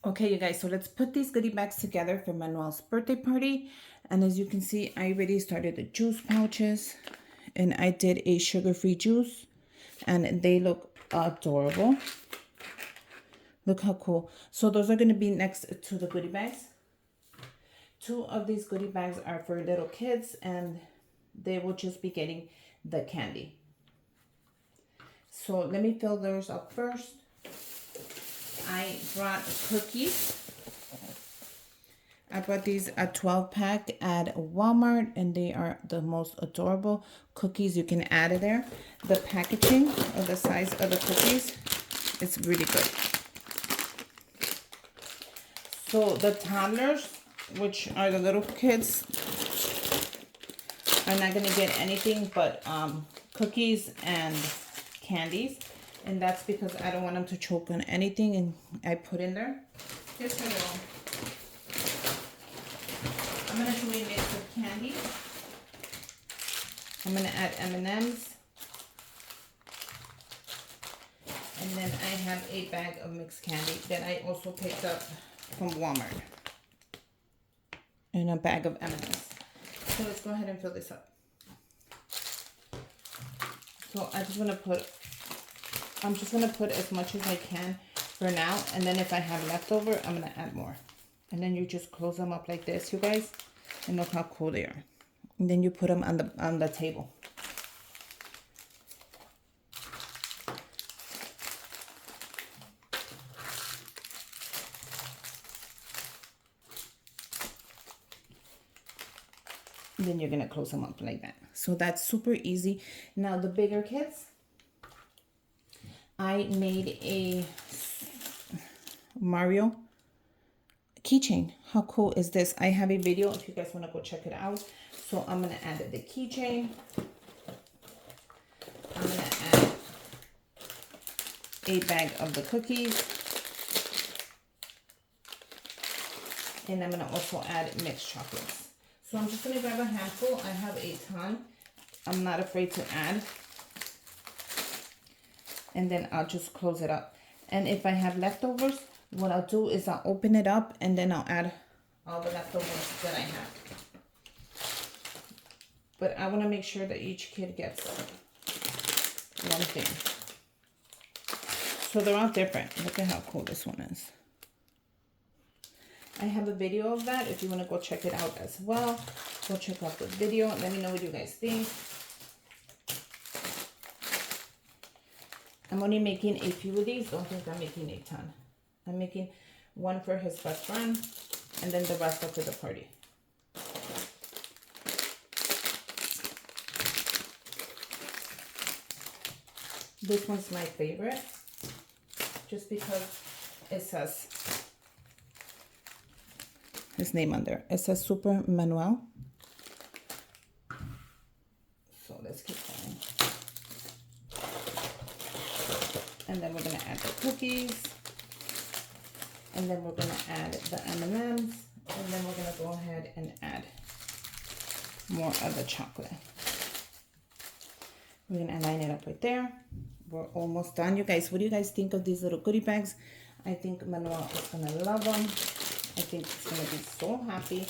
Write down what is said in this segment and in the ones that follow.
Okay, you guys, so let's put these goodie bags together for Manuel's birthday party. And as you can see, I already started the juice pouches and I did a sugar-free juice and they look adorable. Look how cool. So those are going to be next to the goodie bags. Two of these goodie bags are for little kids and they will just be getting the candy. So let me fill those up first. I brought cookies. I bought these a 12 pack at Walmart and they are the most adorable cookies you can add in there. The packaging of the size of the cookies is really good. So the toddlers, which are the little kids, are not going to get anything but cookies and candies. And that's because I don't want them to choke on anything and I put in there. Here's my little. I'm going to do a mix of candy. I'm going to add M&Ms. And then I have a bag of mixed candy that I also picked up from Walmart. And a bag of M&Ms. So let's go ahead and fill this up. So I'm just gonna put as much as I can for now, and then if I have leftover, I'm gonna add more. And then you just close them up like this, you guys, and look how cool they are. And then you put them on the table. And then you're gonna close them up like that. So that's super easy. Now the bigger kids, I made a Mario keychain. How cool is this? I have a video if you guys want to go check it out. So I'm going to add the keychain. I'm going to add a bag of the cookies. And I'm going to also add mixed chocolates. So I'm just going to grab a handful. I have a ton. I'm not afraid to add. And then I'll just close it up. And if I have leftovers, what I'll do is I'll open it up and then I'll add all the leftovers that I have. But I want to make sure that each kid gets one thing. So they're all different. Look at how cool this one is. I have a video of that if you want to go check it out as well. Go check out the video. Let me know what you guys think. I'm only making a few of these. Don't think I'm making a ton. I'm making one for his best friend and then the rest are for the party. This one's my favorite just because it says his name on there. It says Super Manuel. So let's keep going. And then we're going to add the cookies. And then we're going to add the M&Ms. And then we're going to go ahead and add more of the chocolate. We're going to line it up right there. We're almost done. You guys, what do you guys think of these little goodie bags? I think Manuel is going to love them. I think he's going to be so happy.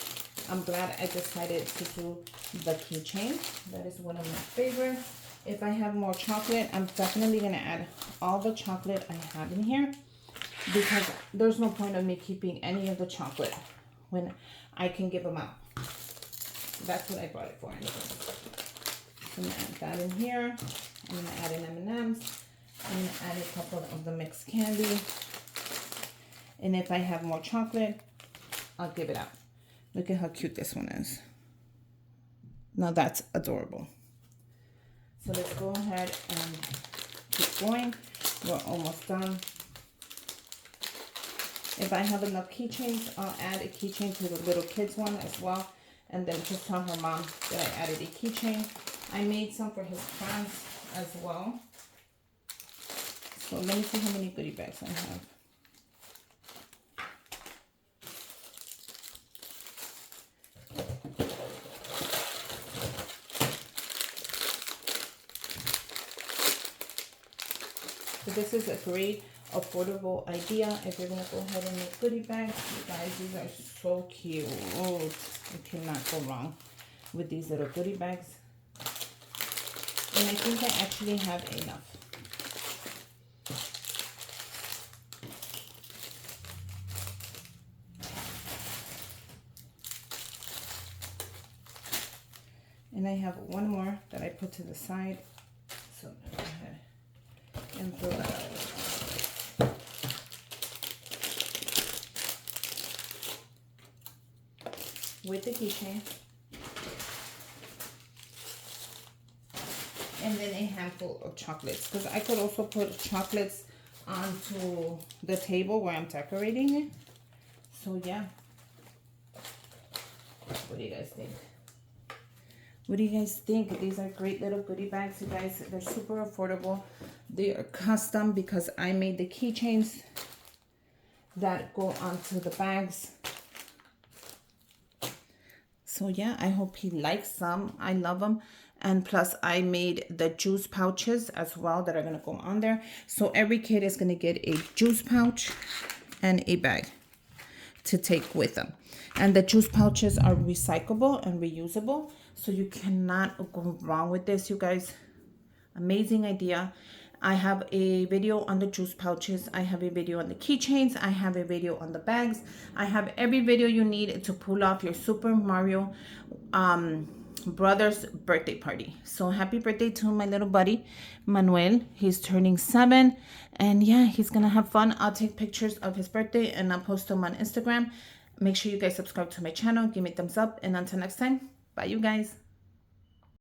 I'm glad I decided to do the keychain. That is one of my favorites. If I have more chocolate, I'm definitely going to add all the chocolate I have in here because there's no point of me keeping any of the chocolate when I can give them out. That's what I brought it for anyway. So I'm going to add that in here. I'm going to add in M&Ms. I'm going to add a couple of the mixed candy. And if I have more chocolate, I'll give it out. Look at how cute this one is. Now that's adorable. So let's go ahead and keep going. We're almost done. If I have enough keychains, I'll add a keychain to the little kids one as well. And then just tell her mom that I added a keychain. I made some for his friends as well. So let me see how many goodie bags I have. So this is a grade affordable idea. If you're gonna go ahead and make goodie bags, you guys, these are so cute. Oh, you cannot go wrong with these little goodie bags. And I think I actually have enough. And I have one more that I put to the side. So go ahead and throw that out. With the keychain. And then a handful of chocolates. Because I could also put chocolates onto the table where I'm decorating it. So yeah. What do you guys think? What do you guys think? These are great little goodie bags, you guys. They're super affordable. They are custom because I made the keychains that go onto the bags. So yeah, I hope he likes them. I love them. And plus I made the juice pouches as well that are going to go on there. So every kid is going to get a juice pouch and a bag to take with them. And the juice pouches are recyclable and reusable. So you cannot go wrong with this, you guys. Amazing idea. I have a video on the juice pouches. I have a video on the keychains. I have a video on the bags. I have every video you need to pull off your Super Mario brother's birthday party. So happy birthday to my little buddy, Manuel. He's turning 7. And yeah, he's going to have fun. I'll take pictures of his birthday and I'll post them on Instagram. Make sure you guys subscribe to my channel. Give me a thumbs up. And until next time, bye you guys.